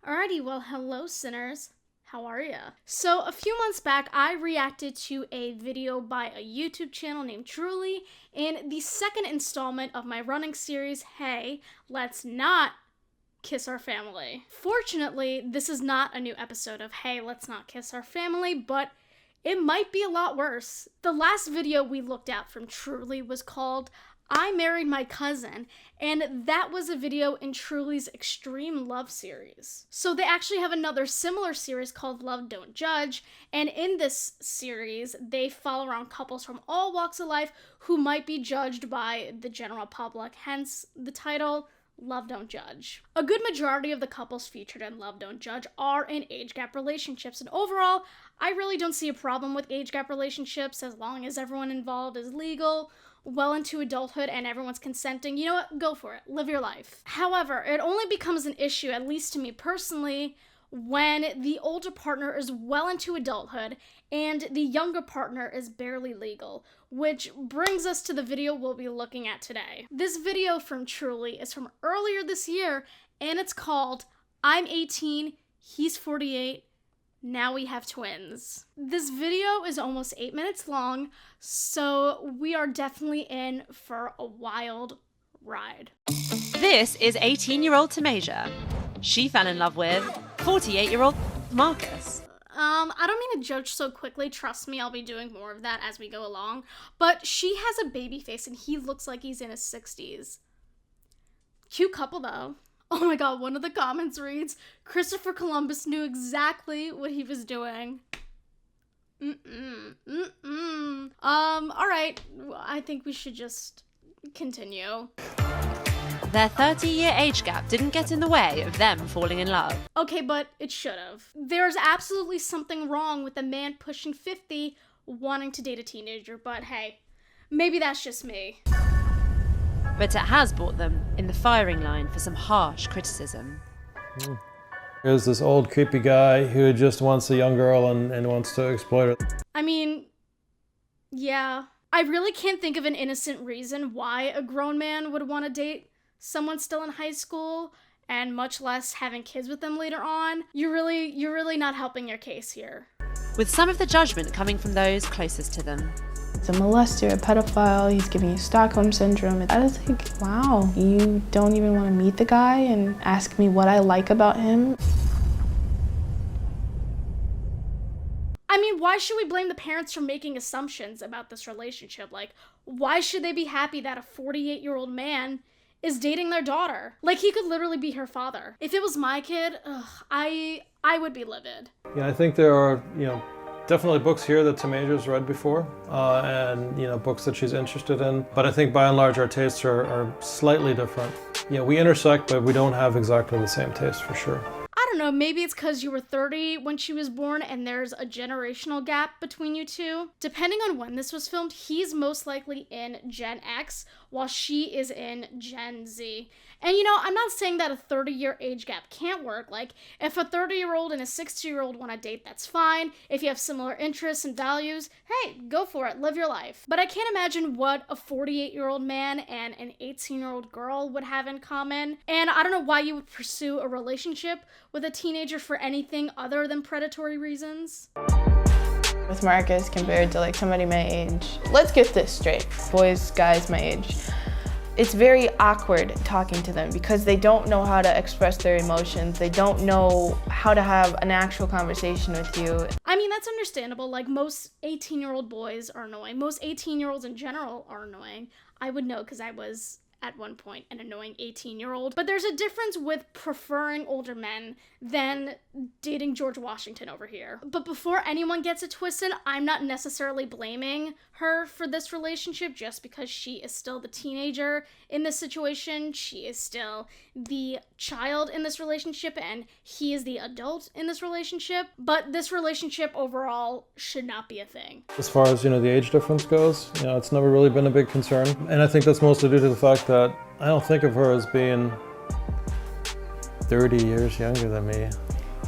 Alrighty, well, hello sinners. How are ya? So, a few months back, I reacted to a video by a YouTube channel named Truly in the second installment of my running series, Hey, Let's Not Kiss Our Family. Fortunately, this is not a new episode of Hey, Let's Not Kiss Our Family, but it might be a lot worse. The last video we looked at from Truly was called I Married My Cousin, and that was a video in Truly's Extreme Love series. So they actually have another similar series called Love Don't Judge, and in this series, they follow around couples from all walks of life who might be judged by the general public, hence the title, Love Don't Judge. A good majority of the couples featured in Love Don't Judge are in age gap relationships, and overall, I really don't see a problem with age gap relationships as long as everyone involved is legal, well into adulthood, and everyone's consenting. You know what? Go for it. Live your life. However, it only becomes an issue, at least to me personally, when the older partner is well into adulthood and the younger partner is barely legal, which brings us to the video we'll be looking at today. This video from Truly is from earlier this year, and it's called I'm 18, he's 48, now we have twins. This video is almost 8 minutes long, so we are definitely in for a wild ride. This is 18-year-old Tamasia. She fell in love with 48-year-old Marcus. I don't mean to judge so quickly. Trust me, I'll be doing more of that as we go along. But she has a baby face and he looks like he's in his 60s. Cute couple though. Oh my god, one of the comments reads, Christopher Columbus knew exactly what he was doing. Alright, I think we should just continue. Their 30-year age gap didn't get in the way of them falling in love. Okay, but it should have. There's absolutely something wrong with a man pushing 50 wanting to date a teenager, but hey, maybe that's just me. But it has brought them in the firing line for some harsh criticism. There's this old creepy guy who just wants a young girl and wants to exploit her. I mean, yeah. I really can't think of an innocent reason why a grown man would want to date someone still in high school, and much less having kids with them later on. You're really not helping your case here. With some of the judgment coming from those closest to them. He's a molester, a pedophile, he's giving you Stockholm Syndrome. I was like, wow, you don't even want to meet the guy and ask me what I like about him? I mean, why should we blame the parents for making assumptions about this relationship? Like, why should they be happy that a 48-year-old man is dating their daughter? Like, he could literally be her father. If it was my kid, I would be livid. Yeah, I think there are, definitely books here that Tamasia's read before, and, books that she's interested in. But I think by and large our tastes are slightly different. Yeah, we intersect, but we don't have exactly the same taste for sure. I don't know, maybe it's because you were 30 when she was born and there's a generational gap between you two. Depending on when this was filmed, he's most likely in Gen X while she is in Gen Z. And I'm not saying that a 30-year age gap can't work. Like, if a 30-year-old and a 60-year-old want to date, that's fine. If you have similar interests and values, hey, go for it, live your life. But I can't imagine what a 48-year-old man and an 18-year-old girl would have in common. And I don't know why you would pursue a relationship with a teenager for anything other than predatory reasons. With Marcus compared to like somebody my age, let's get this straight, boys, guys my age. It's very awkward talking to them because they don't know how to express their emotions. They don't know how to have an actual conversation with you. I mean, that's understandable. Like, most 18-year-old boys are annoying. Most 18-year-olds in general are annoying. I would know because I was, at one point, an annoying 18-year-old. But there's a difference with preferring older men than dating George Washington over here. But before anyone gets it twisted, I'm not necessarily blaming her for this relationship just because she is still the teenager in this situation. She is still the child in this relationship and he is the adult in this relationship. But this relationship overall should not be a thing. As far as, the age difference goes, it's never really been a big concern. And I think that's mostly due to the fact that I don't think of her as being 30 years younger than me.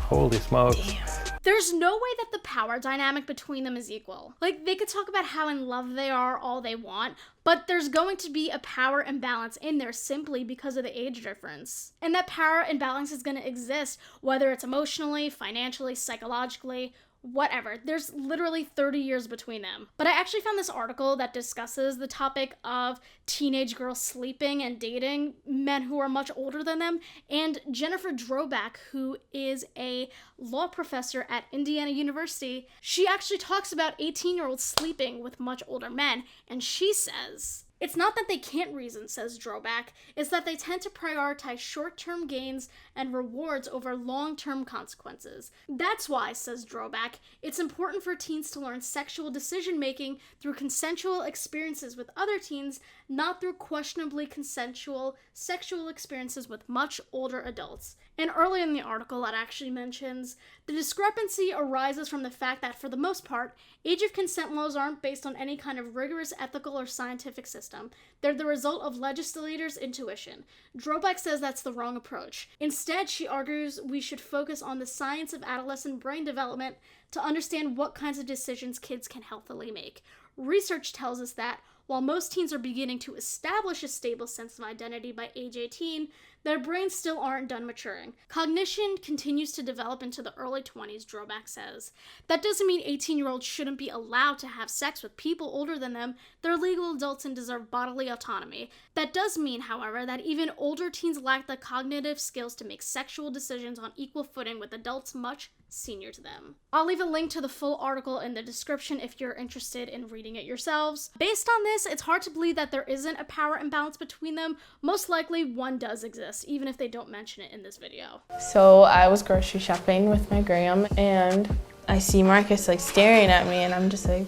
Holy smokes. There's no way that the power dynamic between them is equal. Like, they could talk about how in love they are all they want, but there's going to be a power imbalance in there simply because of the age difference. And that power imbalance is going to exist, whether it's emotionally, financially, psychologically, whatever. There's literally 30 years between them. But I actually found this article that discusses the topic of teenage girls sleeping and dating men who are much older than them. And Jennifer Droback, who is a law professor at Indiana University, she actually talks about 18-year-olds sleeping with much older men. And she says, "It's not that they can't reason," says Droback, "it's that they tend to prioritize short-term gains and rewards over long-term consequences. That's why," says Droback, "it's important for teens to learn sexual decision-making through consensual experiences with other teens, not through questionably consensual sexual experiences with much older adults." And early in the article, it actually mentions, "The discrepancy arises from the fact that, for the most part, age of consent laws aren't based on any kind of rigorous ethical or scientific system. They're the result of legislators' intuition." Droback says that's the wrong approach. Instead, she argues we should focus on the science of adolescent brain development to understand what kinds of decisions kids can healthily make. Research tells us that, while most teens are beginning to establish a stable sense of identity by age 18, their brains still aren't done maturing. Cognition continues to develop into the early 20s, Droback says. That doesn't mean 18-year-olds shouldn't be allowed to have sex with people older than them. They're legal adults and deserve bodily autonomy. That does mean, however, that even older teens lack the cognitive skills to make sexual decisions on equal footing with adults much senior to them. I'll leave a link to the full article in the description if you're interested in reading it yourselves. Based on this, it's hard to believe that there isn't a power imbalance between them. Most likely one does exist, even if they don't mention it in this video. So I was grocery shopping with my gram and I see Marcus like staring at me and I'm just like,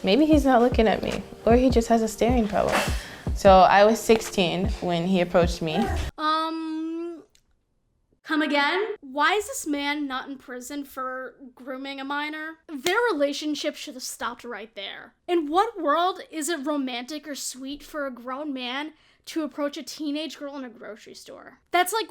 maybe he's not looking at me or he just has a staring problem. So I was 16 when he approached me. Come again? Why is this man not in prison for grooming a minor? Their relationship should have stopped right there. In what world is it romantic or sweet for a grown man to approach a teenage girl in a grocery store? That's like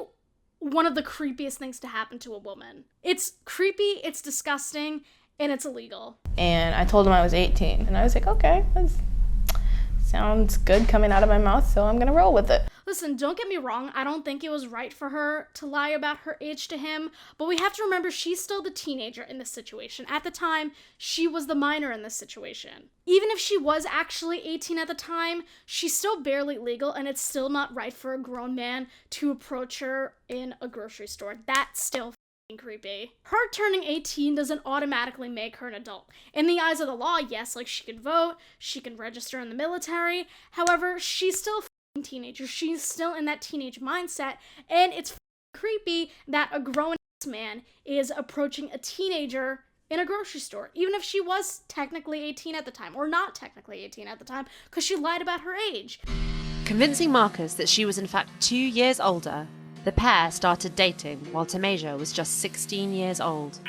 one of the creepiest things to happen to a woman. It's creepy, it's disgusting, and it's illegal. And I told him I was 18 and I was like, okay, that sounds good coming out of my mouth, so I'm gonna roll with it. Listen, don't get me wrong, I don't think it was right for her to lie about her age to him, but we have to remember she's still the teenager in this situation. At the time, she was the minor in this situation. Even if she was actually 18 at the time, she's still barely legal, and it's still not right for a grown man to approach her in a grocery store. That's still f***ing creepy. Her turning 18 doesn't automatically make her an adult. In the eyes of the law, yes, like she can vote, she can register in the military, however, she's still a teenager. She's still in that teenage mindset, and it's creepy that a grown man is approaching a teenager in a grocery store, even if she was technically 18 at the time, or not technically 18 at the time, because she lied about her age. Convincing Marcus that she was in fact 2 years older, the pair started dating while Tamasia was just 16 years old,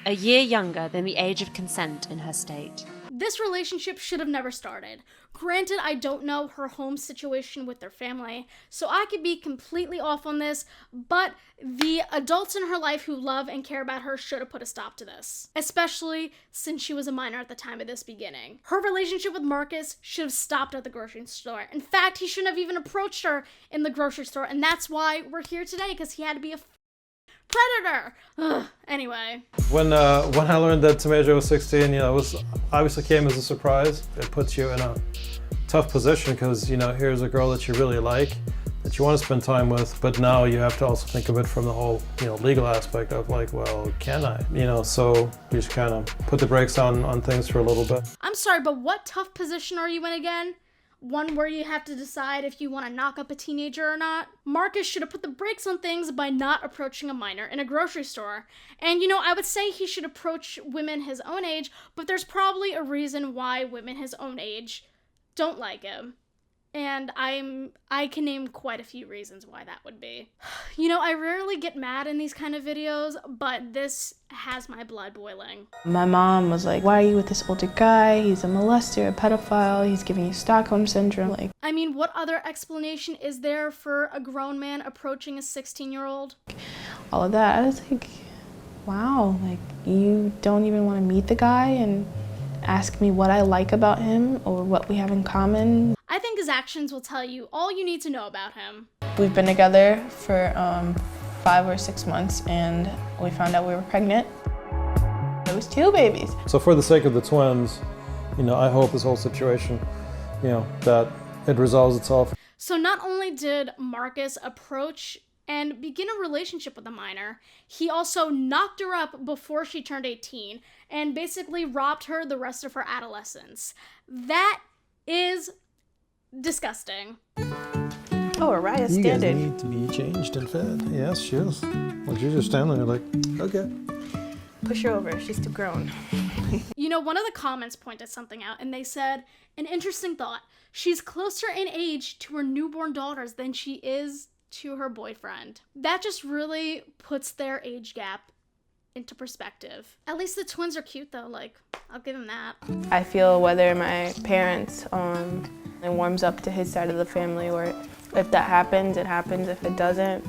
a year younger than the age of consent in her state. This relationship should have never started. Granted, I don't know her home situation with their family, so I could be completely off on this, but the adults in her life who love and care about her should have put a stop to this, especially since she was a minor at the time of this beginning. Her relationship with Marcus should have stopped at the grocery store. In fact, he shouldn't have even approached her in the grocery store, and that's why we're here today, because he had to be a predator. Ugh. Anyway. When I learned that Tamasia was 16, it was obviously came as a surprise. It puts you in a tough position because, here's a girl that you really like, that you want to spend time with, but now you have to also think of it from the whole, legal aspect of like, well, can I? So you just kind of put the brakes on things for a little bit. I'm sorry, but what tough position are you in again? One where you have to decide if you want to knock up a teenager or not? Marcus should have put the brakes on things by not approaching a minor in a grocery store. And I would say he should approach women his own age, but there's probably a reason why women his own age don't like him. And I can name quite a few reasons why that would be. I rarely get mad in these kind of videos, but this has my blood boiling. My mom was like, why are you with this older guy? He's a molester, a pedophile, he's giving you Stockholm Syndrome. What other explanation is there for a grown man approaching a 16-year-old? All of that. I was like, wow, like you don't even want to meet the guy and ask me what I like about him or what we have in common. I think his actions will tell you all you need to know about him. We've been together for 5 or 6 months and we found out we were pregnant. It was 2 babies. So for the sake of the twins, I hope this whole situation, that it resolves itself. So not only did Marcus approach and begin a relationship with a minor, he also knocked her up before she turned 18 and basically robbed her the rest of her adolescence. That is disgusting. Oh, Araya's You guys standard. need to be changed and fed. Yes, she is. Well, she's just standing there like, okay. Push her over, she's too grown. One of the comments pointed something out, and they said, an interesting thought. She's closer in age to her newborn daughters than she is to her boyfriend. That just really puts their age gap into perspective. At least the twins are cute though, I'll give them that. I feel whether my parents it warms up to his side of the family, or if that happens, it happens. If it doesn't,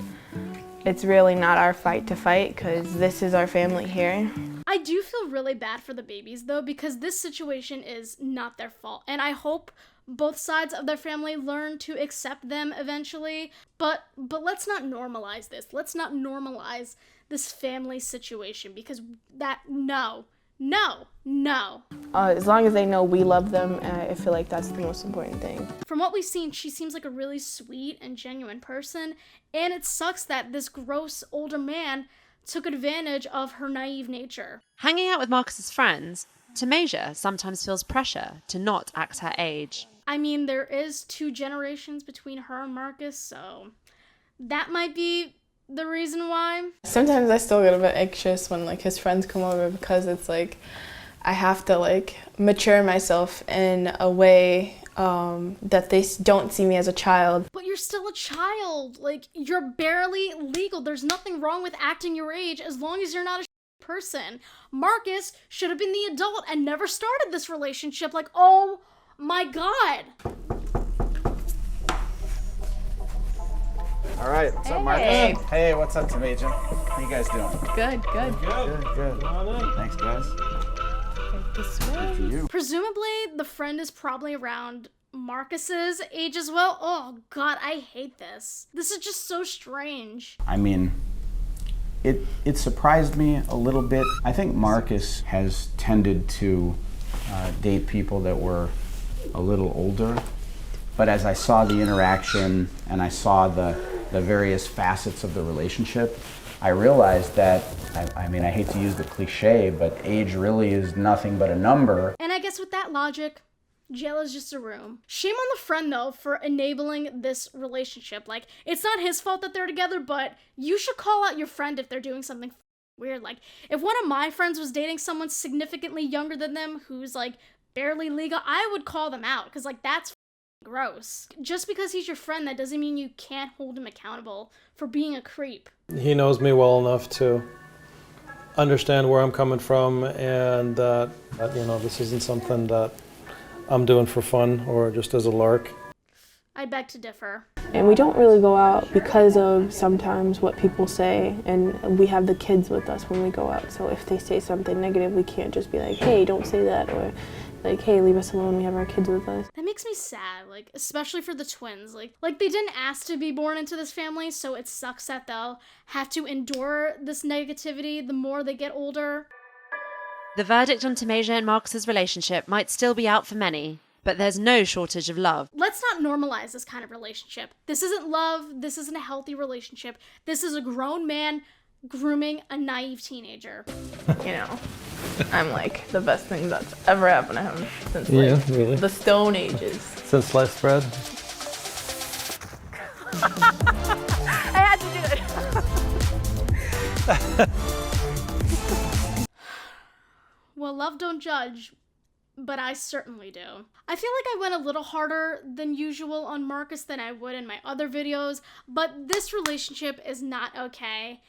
it's really not our fight to fight because this is our family here. I do feel really bad for the babies though, because this situation is not their fault, and I hope both sides of their family learn to accept them eventually, but let's not normalize this. Let's not normalize this family situation, because no. As long as they know we love them, I feel like that's the most important thing. From what we've seen, she seems like a really sweet and genuine person, and it sucks that this gross older man took advantage of her naive nature. Hanging out with Marcus's friends, Tamasia sometimes feels pressure to not act her age. I mean, there is 2 generations between her and Marcus, so that might be the reason why. Sometimes I still get a bit anxious when his friends come over because it's I have to mature myself in a way that they don't see me as a child. But you're still a child. You're barely legal. There's nothing wrong with acting your age as long as you're not a person. Marcus should have been the adult and never started this relationship. Oh my God. All right, what's up, Marcus? Hey, what's up, Tamasia? How you guys doing? Good. Good. Thanks, guys. Good for you. Presumably, the friend is probably around Marcus's age as well. Oh God, I hate this. This is just so strange. I mean, it surprised me a little bit. I think Marcus has tended to date people that were a little older, but as I saw the interaction and I saw the various facets of the relationship, I realized that, I mean, I hate to use the cliche, but age really is nothing but a number. And I guess with that logic, jail is just a room. Shame on the friend, though, for enabling this relationship. It's not his fault that they're together, but you should call out your friend if they're doing something weird. If one of my friends was dating someone significantly younger than them who's, barely legal, I would call them out, because, that's gross. Just because he's your friend, that doesn't mean you can't hold him accountable for being a creep. He knows me well enough to understand where I'm coming from, and that this isn't something that I'm doing for fun or just as a lark. I beg to differ. And we don't really go out because of sometimes what people say, and we have the kids with us when we go out, so if they say something negative, we can't just be like, hey, don't say that, or hey, leave us alone, we have our kids with us. That makes me sad, especially for the twins. They didn't ask to be born into this family, so it sucks that they'll have to endure this negativity the more they get older. The verdict on Tamasia and Marcus's relationship might still be out for many, but there's no shortage of love. Let's not normalize this kind of relationship. This isn't love, this isn't a healthy relationship. This is a grown man grooming a naive teenager. I'm the best thing that's ever happened to him since really? the Stone Ages. Since sliced bread? I had to do it. Well, love don't judge, but I certainly do. I feel like I went a little harder than usual on Marcus than I would in my other videos, but this relationship is not okay.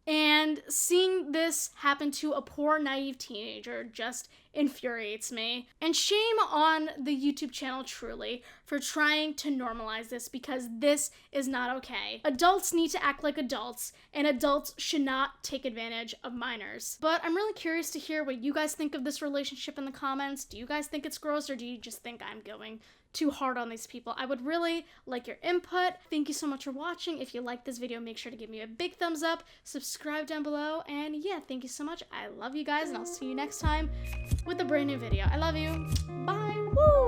And seeing this happen to a poor, naive teenager just infuriates me. And shame on the YouTube channel Truly for trying to normalize this, because this is not okay. Adults need to act like adults, and adults should not take advantage of minors. But I'm really curious to hear what you guys think of this relationship in the comments. Do you guys think it's gross, or do you just think I'm going too hard on these people? I would really like your input. Thank you so much for watching. If you like this video, make sure to give me a big thumbs up, subscribe down below, and yeah, thank you so much. I love you guys, and I'll see you next time with a brand new video. I love you. Bye. Woo!